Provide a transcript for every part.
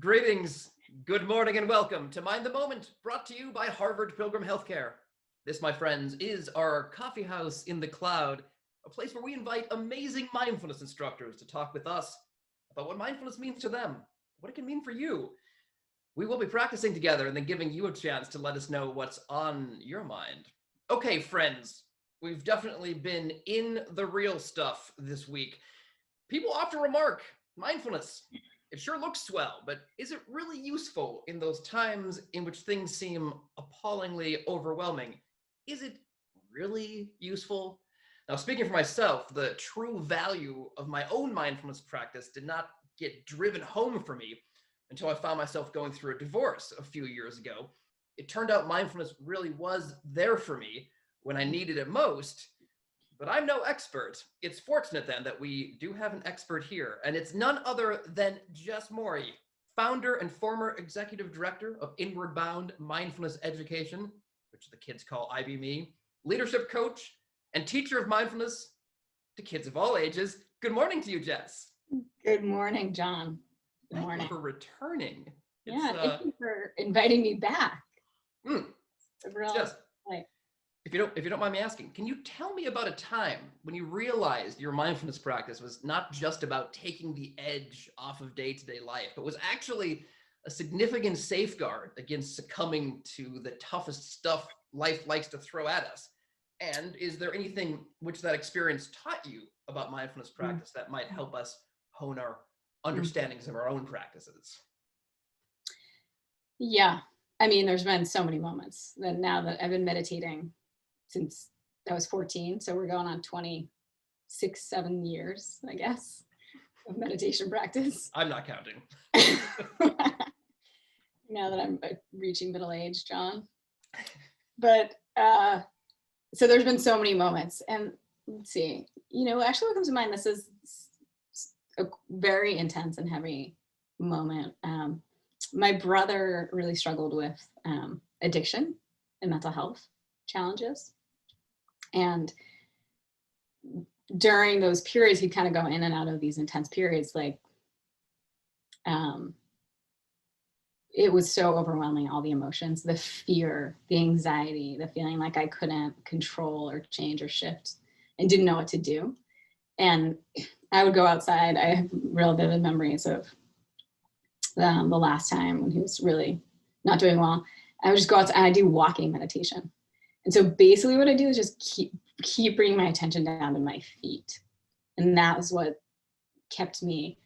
Greetings, good morning, and welcome to Mind the Moment, brought to you by Harvard Pilgrim Health Care. This, my friends, is our coffee house in the cloud, a place where we invite amazing mindfulness instructors to talk with us about what mindfulness means to them, what it can mean for you. We will be practicing together and then giving you a chance to let us know what's on your mind. Okay, friends, we've definitely been in the real stuff this week. People often remark, mindfulness, it sure looks swell, but is it really useful in those times in which things seem appallingly overwhelming? Is it really useful? Now, speaking for myself, the true value of my own mindfulness practice did not get driven home for me until I found myself going through a divorce a few years ago. It turned out mindfulness really was there for me when I needed it most. But I'm no expert. It's fortunate then that we do have an expert here, and it's none other than Jess Morey, founder and former executive director of Inward Bound Mindfulness Education, which the kids call IBME, leadership coach, and teacher of mindfulness to kids of all ages. Good morning to you, Jess. Good morning, John. Good Thank morning. you for returning. Thank you for inviting me back. Jess, if you don't mind me asking, can you tell me about a time when you realized your mindfulness practice was not just about taking the edge off of day-to-day life, but was actually a significant safeguard against succumbing to the toughest stuff life likes to throw at us? And is there anything which that experience taught you about mindfulness practice that might help us hone our understandings of our own practices? Yeah, I mean, there's been so many moments that now that I've been meditating since I was 14, so we're going on 7 years, I guess, of meditation practice. I'm not counting. Now that I'm reaching middle age, John. But so there's been so many moments, and let's see, actually what comes to mind, this is a very intense and heavy moment. My brother really struggled with addiction and mental health challenges. And during those periods, he'd kind of go in and out of these intense periods. Like, it was so overwhelming, all the emotions, the fear, the anxiety, the feeling like I couldn't control or change or shift and didn't know what to do. And I would go outside. I have real vivid memories of the last time when he was really not doing well. I would just go outside and I do walking meditation. And so basically what I do is just keep bringing my attention down to my feet. And that was what kept me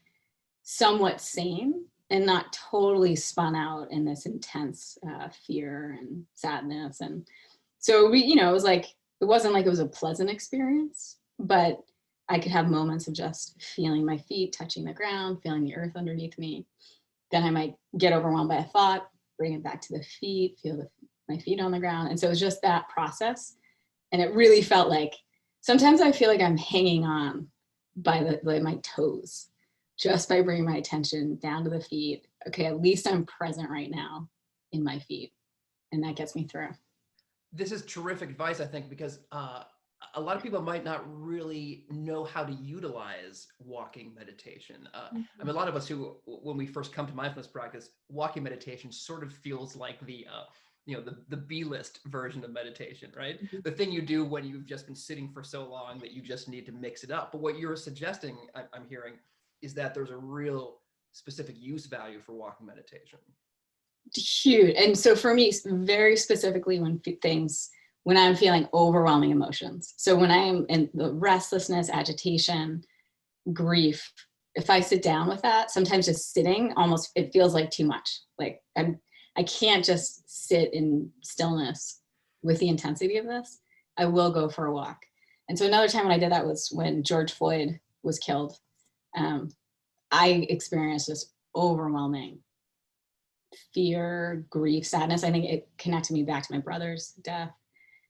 somewhat sane and not totally spun out in this intense fear and sadness. And so it was like, it wasn't like it was a pleasant experience, but I could have moments of just feeling my feet touching the ground, feeling the earth underneath me. Then I might get overwhelmed by a thought, bring it back to the feet, feel my feet on the ground. And so it was just that process. And it really felt like, sometimes I feel like I'm hanging on by my toes, just by bringing my attention down to the feet. Okay, at least I'm present right now in my feet. And that gets me through. This is terrific advice, I think, because a lot of people might not really know how to utilize walking meditation. I mean, a lot of us who, when we first come to mindfulness practice, walking meditation sort of feels like the B-list version of meditation, right? Mm-hmm. The thing you do when you've just been sitting for so long that you just need to mix it up. But what you're suggesting, I'm hearing, is that there's a real specific use value for walking meditation. Huge. And so for me, very specifically when I'm feeling overwhelming emotions. So when I am in the restlessness, agitation, grief, if I sit down with that, sometimes just sitting it feels like too much. Like I can't just sit in stillness with the intensity of this. I will go for a walk. And so another time when I did that was when George Floyd was killed. I experienced this overwhelming fear, grief, sadness. I think it connected me back to my brother's death.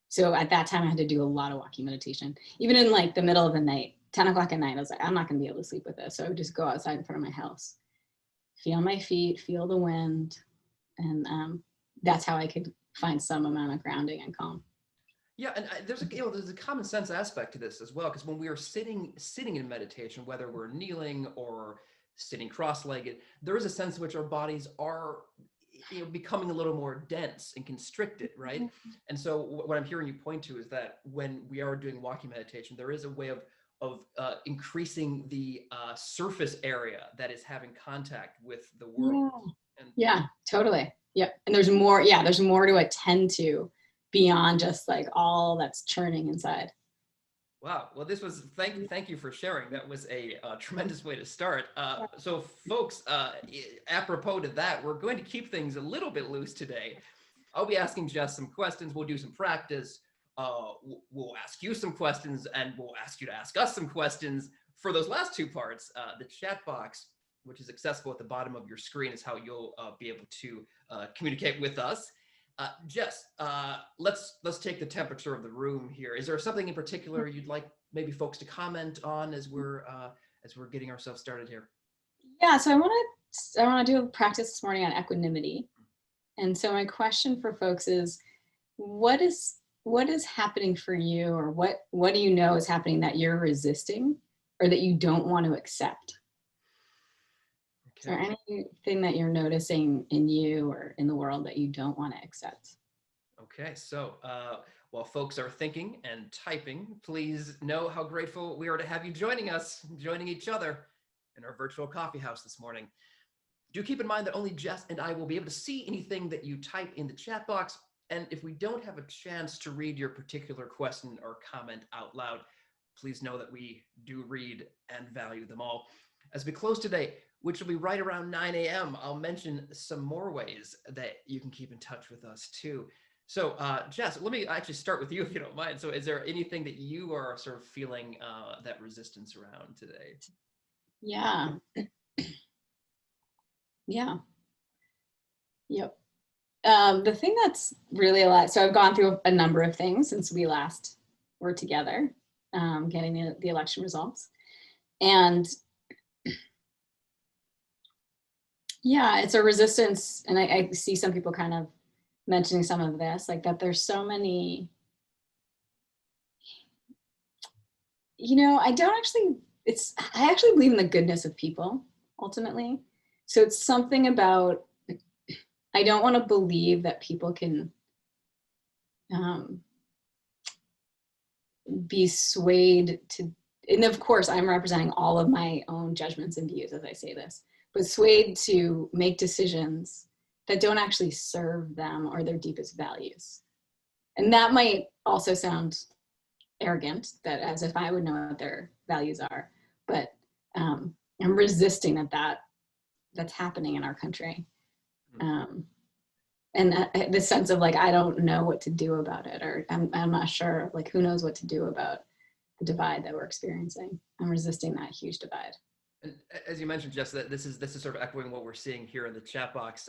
So at that time I had to do a lot of walking meditation. Even in like the middle of the night, 10 o'clock at night, I was like, I'm not gonna be able to sleep with this. So I would just go outside in front of my house, feel my feet, feel the wind. And that's how I could find some amount of grounding and calm. Yeah, and there's a common sense aspect to this as well, because when we are sitting in meditation, whether we're kneeling or sitting cross-legged, there is a sense in which our bodies are becoming a little more dense and constricted, right? And so what I'm hearing you point to is that when we are doing walking meditation, there is a way of increasing the surface area that is having contact with the world. Yeah, totally. Yeah. And there's more to attend to beyond just like all that's churning inside. Wow. Well, this was, thank you for sharing. That was a tremendous way to start. So folks, apropos to that, we're going to keep things a little bit loose today. I'll be asking Jess some questions. We'll do some practice. We'll ask you some questions, and we'll ask you to ask us some questions. For those last two parts, the chat box, which is accessible at the bottom of your screen, is how you'll be able to communicate with us. Jess, let's take the temperature of the room here. Is there something in particular you'd like maybe folks to comment on as we're getting ourselves started here? Yeah, so I want to do a practice this morning on equanimity. And so my question for folks is, what is happening for you, or what do you know is happening that you're resisting or that you don't want to accept? Is there anything that you're noticing in you or in the world that you don't want to accept? Okay, so while folks are thinking and typing, please know how grateful we are to have you joining each other in our virtual coffee house this morning. Do keep in mind that only Jess and I will be able to see anything that you type in the chat box. And if we don't have a chance to read your particular question or comment out loud, please know that we do read and value them all. As we close today, which will be right around 9 a.m., I'll mention some more ways that you can keep in touch with us too. So Jess, let me actually start with you if you don't mind. So is there anything that you are sort of feeling that resistance around today? Yeah. Yeah. Yep. The thing that's really a lot, so I've gone through a number of things since we last were together, getting the election results. And yeah, it's a resistance. And I see some people kind of mentioning some of this, like that there's so many, I actually believe in the goodness of people ultimately. So it's something about, I don't want to believe that people can be swayed to, and of course I'm representing all of my own judgments and views as I say this, but swayed to make decisions that don't actually serve them or their deepest values. And that might also sound arrogant, that as if I would know what their values are, but I'm resisting that's happening in our country. And the sense of like, I don't know what to do about it, or I'm not sure, like who knows what to do about the divide that we're experiencing. I'm resisting that huge divide. And as you mentioned, Jess, that this is sort of echoing what we're seeing here in the chat box.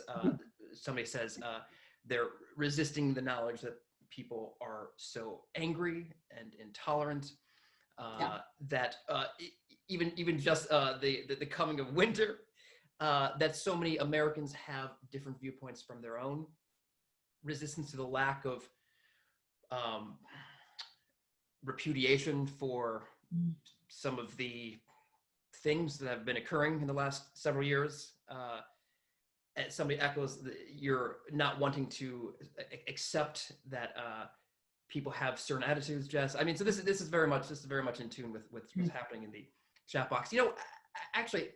Somebody says they're resisting the knowledge that people are so angry and intolerant, that even just the coming of winter, that so many Americans have different viewpoints from their own, resistance to the lack of repudiation for some of the things that have been occurring in the last several years. And somebody echoes you're not wanting to accept that people have certain attitudes, Jess. I mean, so this is very much in tune with what's happening in the chat box. Actually,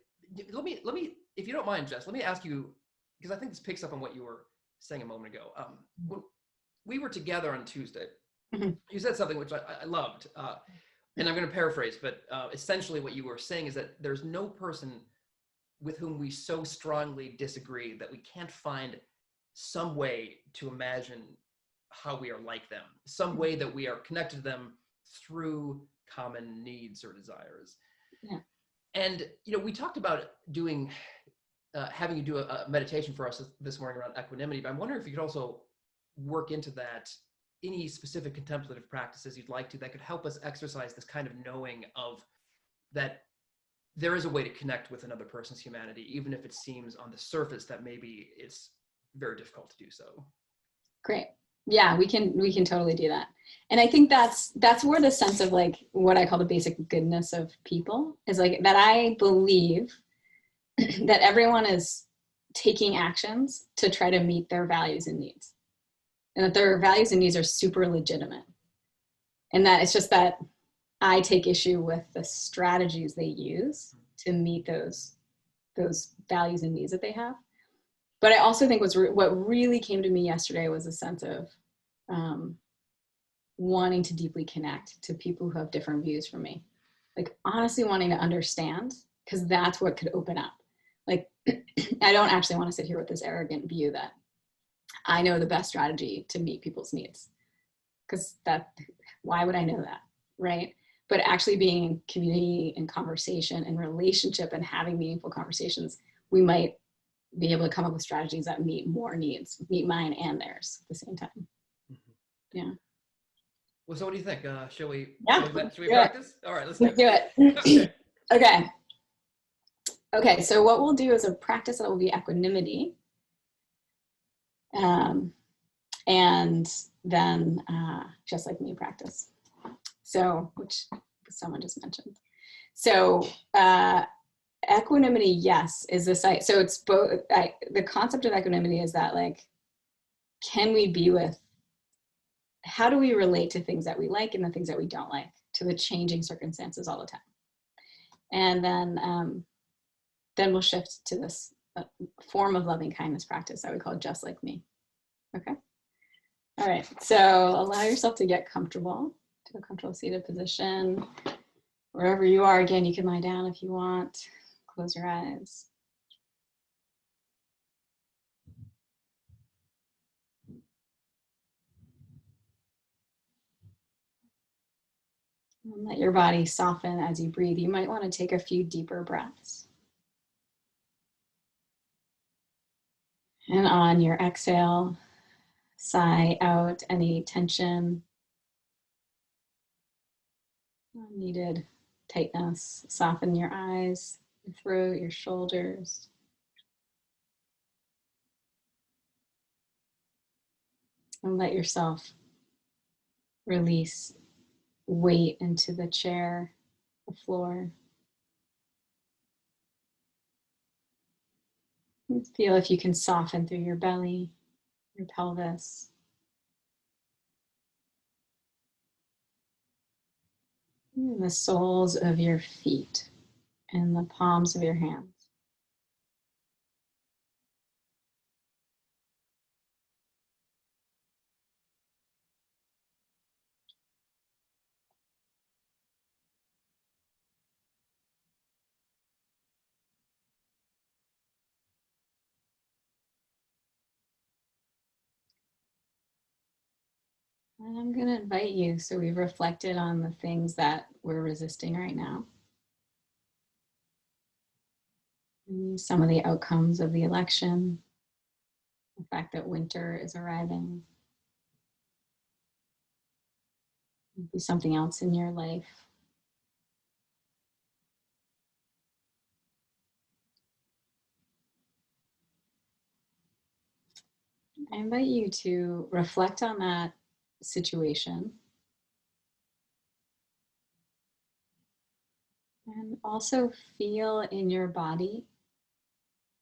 let me, if you don't mind, Jess, let me ask you, because I think this picks up on what you were saying a moment ago. When we were together on Tuesday, you said something which I loved, and I'm going to paraphrase, but essentially what you were saying is that there's no person with whom we so strongly disagree that we can't find some way to imagine how we are like them, some way that we are connected to them through common needs or desires. Yeah. And, we talked about having you do a meditation for us this morning around equanimity, but I'm wondering if you could also work into that any specific contemplative practices you'd like to that could help us exercise this kind of knowing of that there is a way to connect with another person's humanity, even if it seems on the surface that maybe it's very difficult to do so. Great. Yeah, we can totally do that. And I think that's where the sense of like what I call the basic goodness of people is, like that I believe that everyone is taking actions to try to meet their values and needs, and that their values and needs are super legitimate. And that it's just that I take issue with the strategies they use to meet those values and needs that they have. But I also think what really came to me yesterday was a sense of wanting to deeply connect to people who have different views from me. Like honestly wanting to understand, because that's what could open up. Like, I don't actually want to sit here with this arrogant view that I know the best strategy to meet people's needs. Because why would I know that, right? But actually being in community and conversation and relationship and having meaningful conversations, we might be able to come up with strategies that meet more needs, meet mine and theirs at the same time. Mm-hmm. Yeah. Well, so what do you think? Should we practice? All right, let's do it. Okay. Okay, so what we'll do is a practice that will be equanimity. And then just like me practice. So, which someone just mentioned. So equanimity, yes, is this, so it's both, the concept of equanimity is that like, can we be with, how do we relate to things that we like and the things that we don't like, to the changing circumstances all the time? And then we'll shift to this form of loving kindness practice that we call just like me. Okay. All right. So allow yourself to get comfortable, to a comfortable seated position. Wherever you are, again, you can lie down if you want. Close your eyes. And let your body soften as you breathe. You might want to take a few deeper breaths. And on your exhale, sigh out any tension, unneeded tightness. Soften your eyes, your throat, your shoulders. And let yourself release weight into the chair, the floor. And feel if you can soften through your belly, your pelvis. And the soles of your feet and the palms of your hands. And I'm going to invite you, so we've reflected on the things that we're resisting right now. And some of the outcomes of the election, the fact that winter is arriving. Maybe something else in your life. I invite you to reflect on that situation. And also feel in your body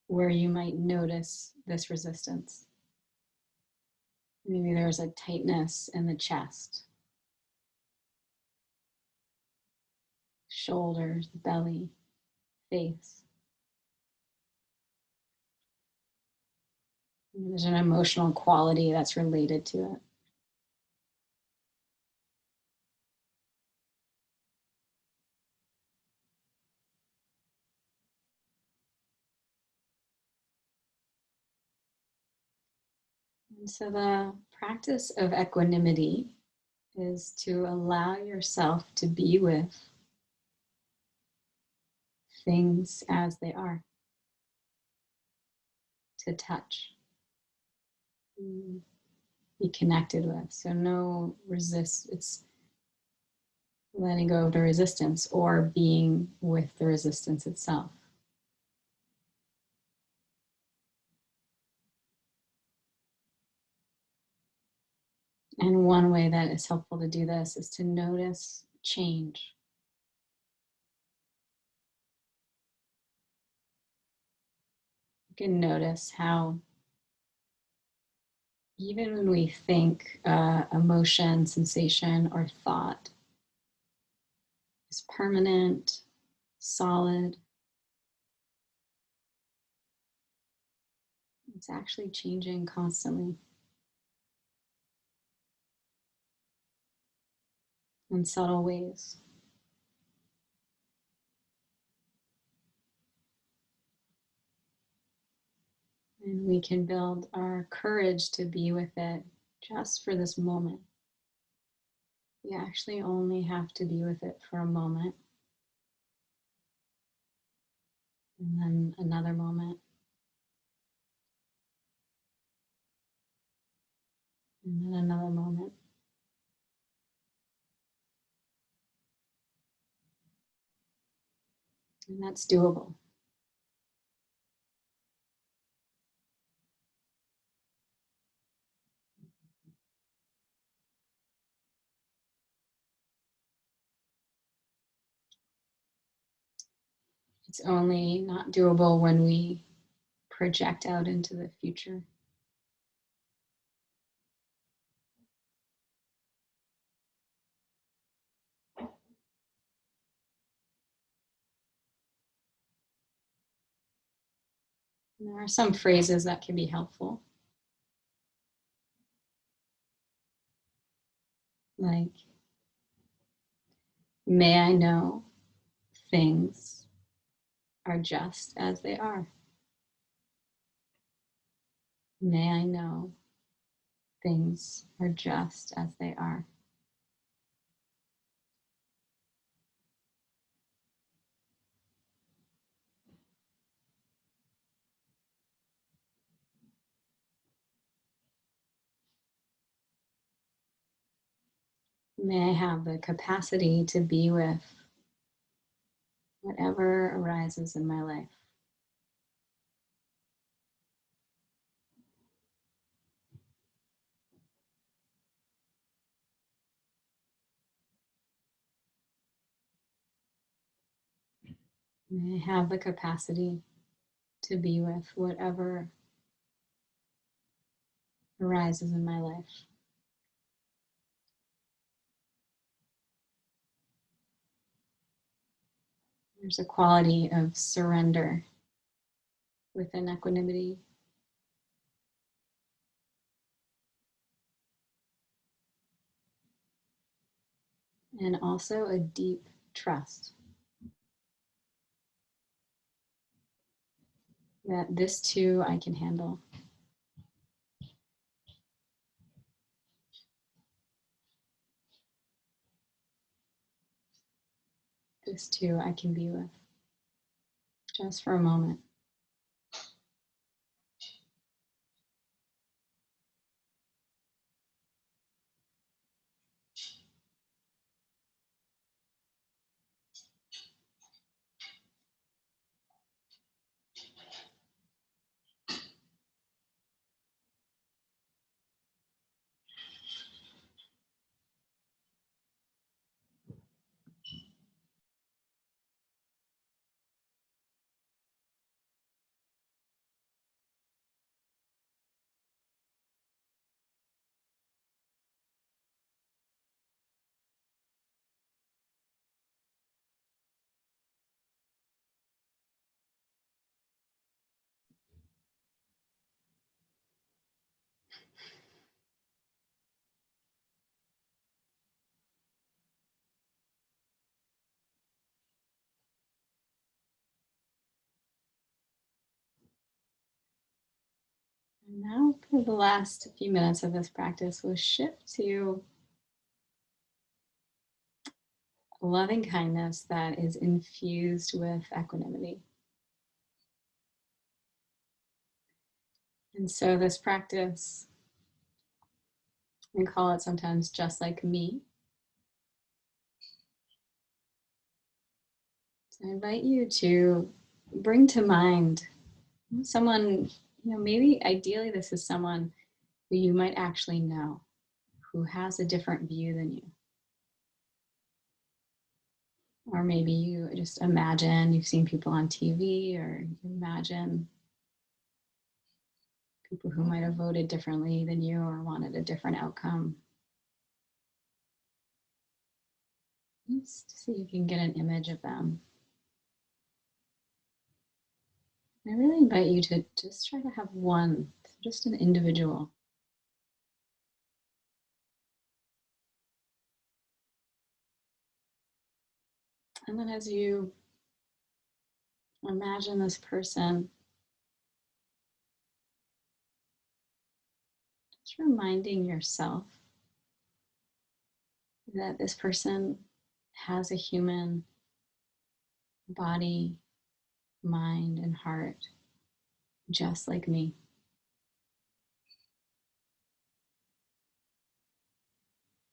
where you might notice this resistance. Maybe there's a tightness in the chest, shoulders, belly, face. There's an emotional quality that's related to it. And so the practice of equanimity is to allow yourself to be with things as they are, to touch, be connected with. So no it's letting go of the resistance or being with the resistance itself. And one way that is helpful to do this is to notice change. can notice how even when we think emotion, sensation, or thought is permanent, solid, it's actually changing constantly in subtle ways. And we can build our courage to be with it just for this moment. We actually only have to be with it for a moment. And then another moment. And then another moment. And that's doable. It's only not doable when we project out into the future. And there are some phrases that can be helpful. Like, may I know things are just as they are. May I know things are just as they are. May I have the capacity to be with whatever arises in my life. May I have the capacity to be with whatever arises in my life. There's a quality of surrender within equanimity. And also a deep trust that this too I can handle. This too I can be with, just for a moment. And now for the last few minutes of this practice, we'll shift to loving kindness that is infused with equanimity. And so this practice, we call it sometimes just like me. So I invite you to bring to mind someone, maybe ideally this is someone who you might actually know, who has a different view than you. Or maybe you just imagine you've seen people on TV, or you imagine people who might have voted differently than you or wanted a different outcome. Just see if you can get an image of them. I really invite you to just try to have one, just an individual. And then as you imagine this person, just reminding yourself that this person has a human body, mind, and heart, just like me.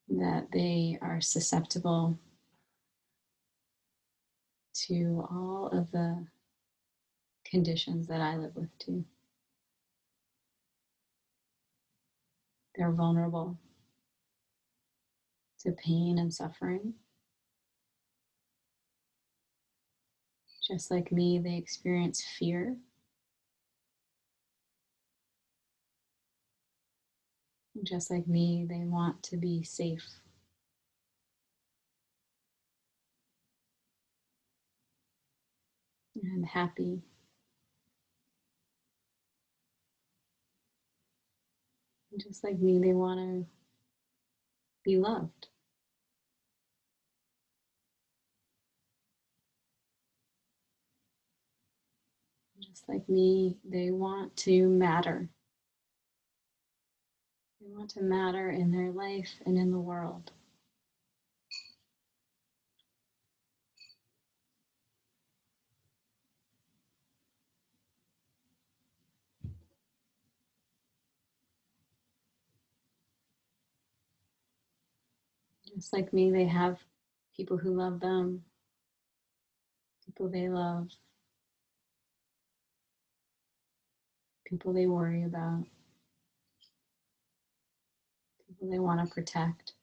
That they are susceptible to all of the conditions that I live with too. They're vulnerable to pain and suffering. Just like me, they experience fear. Just like me, they want to be safe. And happy. Just like me, they want to be loved. Just like me, they want to matter. They want to matter in their life and in the world. Just like me, they have people who love them, people they love, people they worry about, people they want to protect.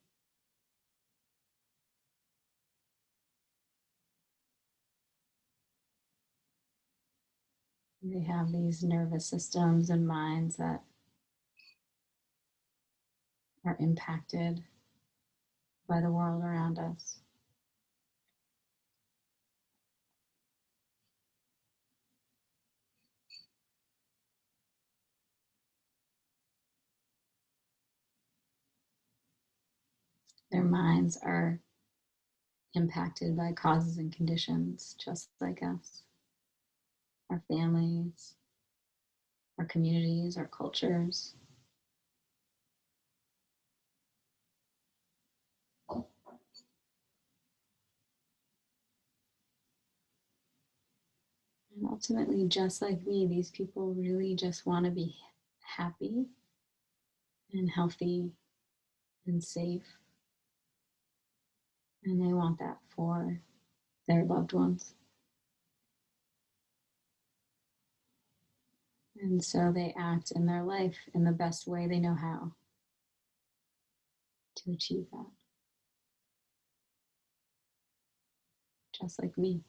They have these nervous systems and minds that are impacted by the world around us. Their minds are impacted by causes and conditions just like us. Our families, our communities, our cultures. And ultimately, just like me, these people really just want to be happy and healthy and safe. And they want that for their loved ones. And so they act in their life in the best way they know how to achieve that. Just like me.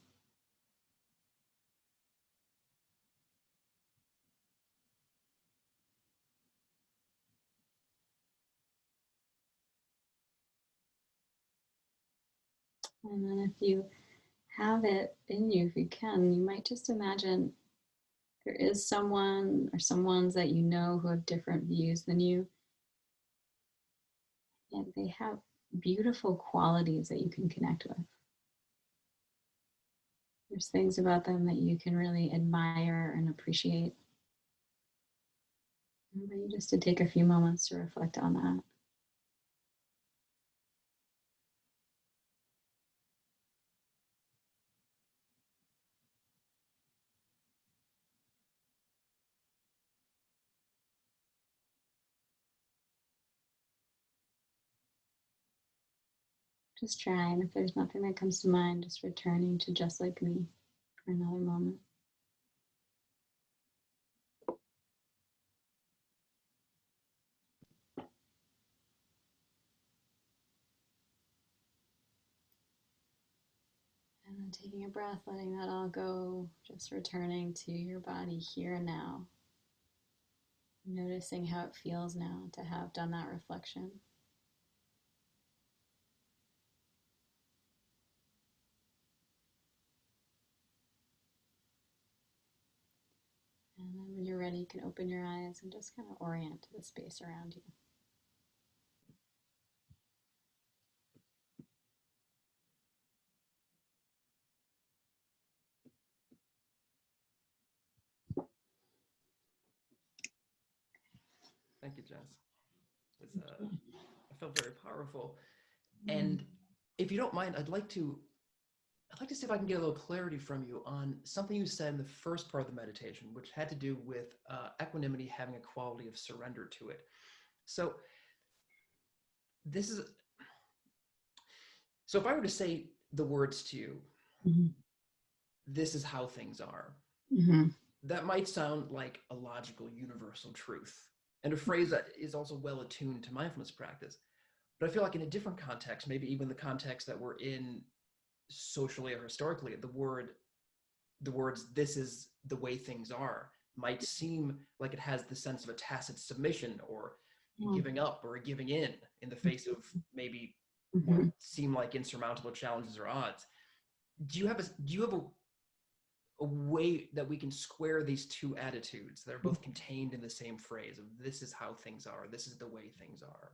And then if you have it in you, if you can, you might just imagine there is someone or someones that you know who have different views than you. And they have beautiful qualities that you can connect with. There's things about them that you can really admire and appreciate. I invite you just to take a few moments to reflect on that. Just try, and if there's nothing that comes to mind, just returning to just like me for another moment. And then taking a breath, letting that all go, just returning to your body here and now. Noticing how it feels now to have done that reflection. And then when you're ready, you can open your eyes and just kind of orient to the space around you. Thank you, Jess. I felt very powerful. And if you don't mind, I'd like to see if I can get a little clarity from you on something you said in the first part of the meditation, which had to do with equanimity having a quality of surrender to it. So if I were to say the words to you, this is how things are, that might sound like a logical, universal truth, and a phrase that is also well attuned to mindfulness practice. But I feel like in a different context, maybe even the context that we're in socially or historically, the words "this is the way things are" might seem like it has the sense of a tacit submission or giving up or giving in the face of maybe what seem like insurmountable challenges or odds. Do you have a way that we can square these two attitudes that are both contained in the same phrase of "this is how things are, this is the way things are"?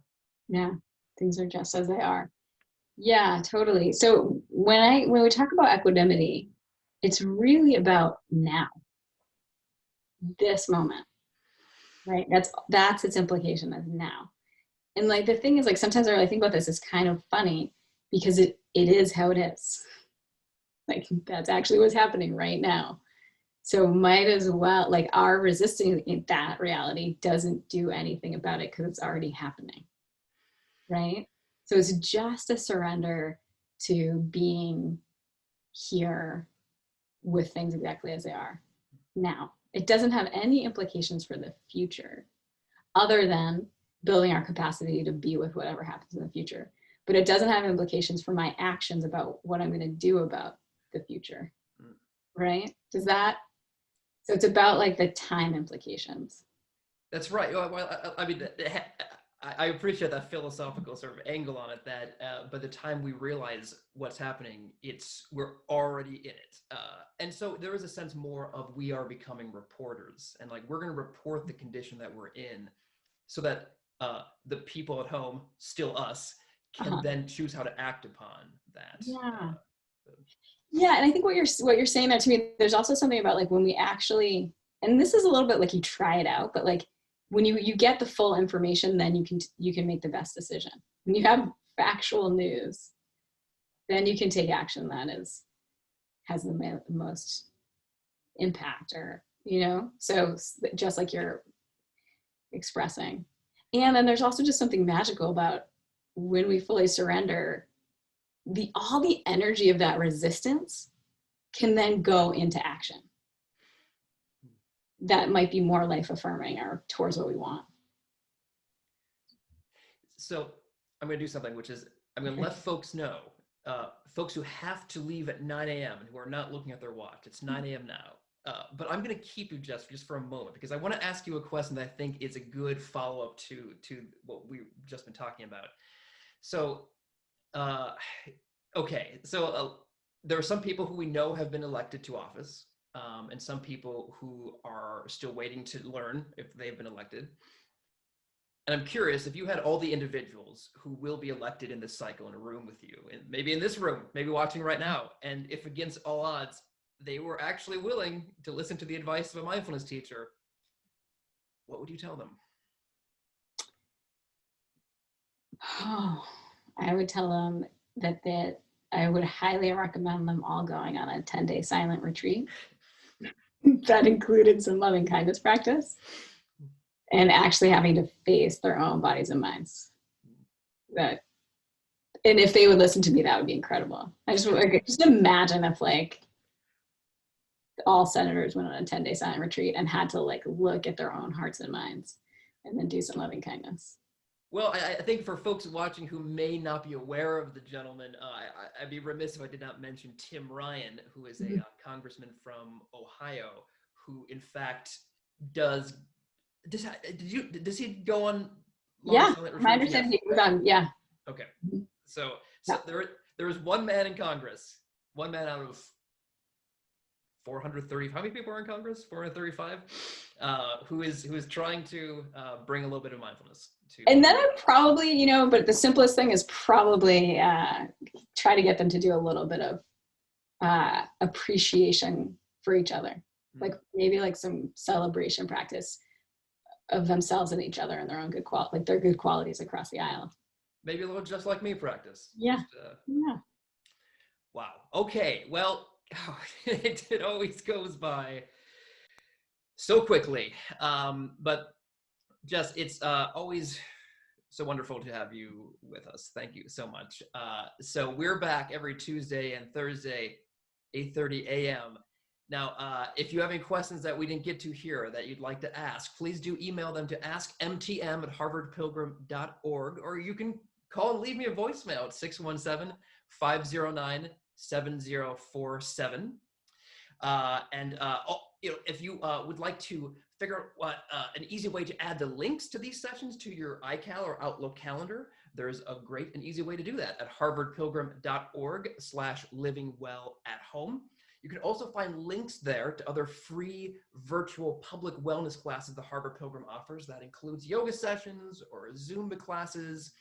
Yeah, things are just as they are. Yeah, totally. So when we talk about equanimity, it's really about now, this moment, right? That's its implication, as now. And like the thing is, like sometimes I really think about this, it's kind of funny because it is how it is. Like that's actually what's happening right now. So might as well, like our resisting that reality doesn't do anything about it because it's already happening, right? So it's just a surrender to being here with things exactly as they are now. It doesn't have any implications for the future other than building our capacity to be with whatever happens in the future. But it doesn't have implications for my actions about what I'm going to do about the future, right? So it's about like the time implications. That's right. Well, I mean, I appreciate that philosophical sort of angle on it, that by the time we realize what's happening, we're already in it. And so there is a sense more of we are becoming reporters, and like we're going to report the condition that we're in so that the people at home, still us, can then choose how to act upon that. Yeah. Yeah, and I think what you're saying there to me, there's also something about like when we actually, and this is a little bit like you try it out, but like when you get the full information, then you can make the best decision. When you have factual news, then you can take action that has the most impact, or so just like you're expressing. And then there's also just something magical about when we fully surrender, all the energy of that resistance can then go into action that might be more life affirming or towards what we want. So I'm going to do something, which is I'm going to let folks know, folks who have to leave at 9 a.m. and who are not looking at their watch. It's 9 a.m. now. But I'm going to keep you, Jess, just for a moment, because I want to ask you a question that I think is a good follow-up to what we've just been talking about. So, okay, so there are some people who we know have been elected to office, and some people who are still waiting to learn if they've been elected. And I'm curious, if you had all the individuals who will be elected in this cycle in a room with you, and maybe in this room, maybe watching right now, and if against all odds, they were actually willing to listen to the advice of a mindfulness teacher, what would you tell them? Oh, I would tell them that I would highly recommend them all going on a 10-day silent retreat that included some loving kindness practice and actually having to face their own bodies and minds. And if they would listen to me, that would be incredible. I just imagine if like all senators went on a 10-day silent retreat and had to like look at their own hearts and minds and then do some loving kindness. Well, I think for folks watching who may not be aware of the gentleman, I'd be remiss if I did not mention Tim Ryan, who is a congressman from Ohio, who in fact does does he go on Yeah, silent my retreat? understanding Yes. he was on, yeah. Okay. Mhm. So Yeah. there was one man in Congress, one man out of 430. How many people are in Congress? 435. Who is trying to bring a little bit of mindfulness to. And then I'd probably, but the simplest thing is probably try to get them to do a little bit of appreciation for each other. Like maybe like some celebration practice of themselves and each other and their own good like their good qualities across the aisle. Maybe a little just like me practice. Yeah. Just, yeah. Wow. Okay. Well, it always goes by so quickly. But Jess, it's always so wonderful to have you with us. Thank you so much. So we're back every Tuesday and Thursday, 8:30 a.m. Now, if you have any questions that we didn't get to here that you'd like to ask, please do email them to askmtm@harvardpilgrim.org, or you can call and leave me a voicemail at 617-509-7047. If you would like to figure out what an easy way to add the links to these sessions to your iCal or Outlook calendar, there's a great and easy way to do that at harvardpilgrim.org/livingwellatHome. You can also find links there to other free virtual public wellness classes the Harvard Pilgrim offers. That includes yoga sessions or Zumba classes,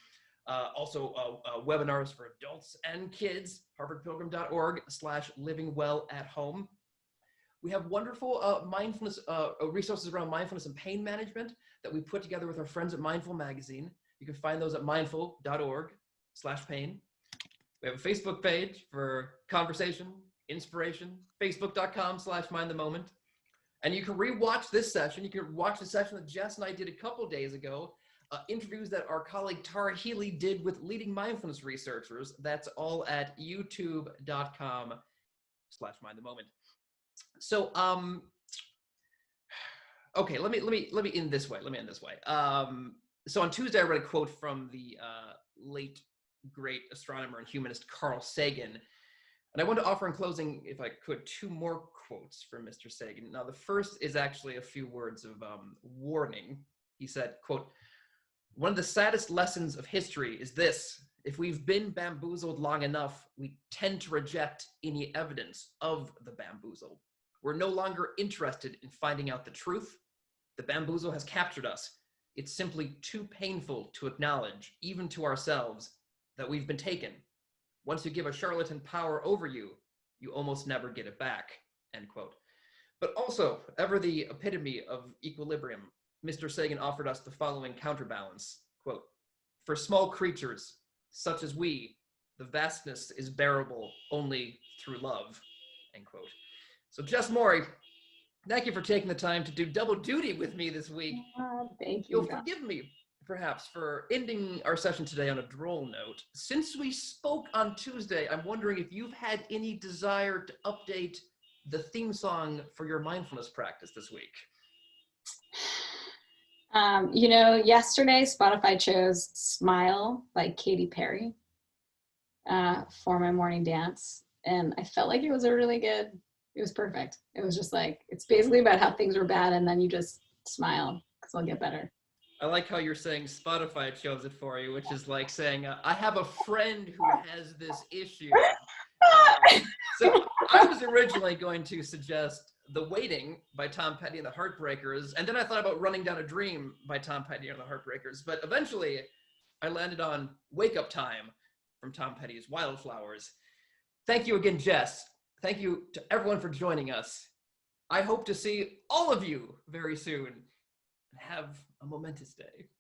also webinars for adults and kids, harvardpilgrim.org/livingwellatHome. We have wonderful mindfulness resources around mindfulness and pain management that we put together with our friends at Mindful Magazine. You can find those at mindful.org/pain. We have a Facebook page for conversation, inspiration, facebook.com/mindthemoment. And you can rewatch this session. You can watch the session that Jess and I did a couple days ago, interviews that our colleague Tara Healy did with leading mindfulness researchers. That's all at youtube.com/mindthemoment. So, okay, let me end this way. So on Tuesday, I read a quote from the late great astronomer and humanist Carl Sagan. And I want to offer in closing, if I could, two more quotes from Mr. Sagan. Now, the first is actually a few words of warning. He said, quote, "One of the saddest lessons of history is this: if we've been bamboozled long enough, we tend to reject any evidence of the bamboozle. We're no longer interested in finding out the truth. The bamboozle has captured us. It's simply too painful to acknowledge, even to ourselves, that we've been taken. Once you give a charlatan power over you, you almost never get it back," end quote. But also, ever the epitome of equilibrium, Mr. Sagan offered us the following counterbalance, quote, "For small creatures, such as we, the vastness is bearable only through love," end quote. So Jess Morey, thank you for taking the time to do double duty with me this week. Thank you. You'll forgive me, perhaps, for ending our session today on a droll note. Since we spoke on Tuesday, I'm wondering if you've had any desire to update the theme song for your mindfulness practice this week. Yesterday Spotify chose "Smile" by Katy Perry for my morning dance. And I felt like it was it was perfect. It was just like, it's basically about how things were bad and then you just smile because they'll get better. I like how you're saying Spotify chose it for you, which is like saying, I have a friend who has this issue. So I was originally going to suggest "The Waiting" by Tom Petty and the Heartbreakers, and then I thought about "Running Down a Dream" by Tom Petty and the Heartbreakers, but eventually I landed on "Wake Up Time" from Tom Petty's Wildflowers. Thank you again, Jess. Thank you to everyone for joining us. I hope to see all of you very soon. Have a momentous day.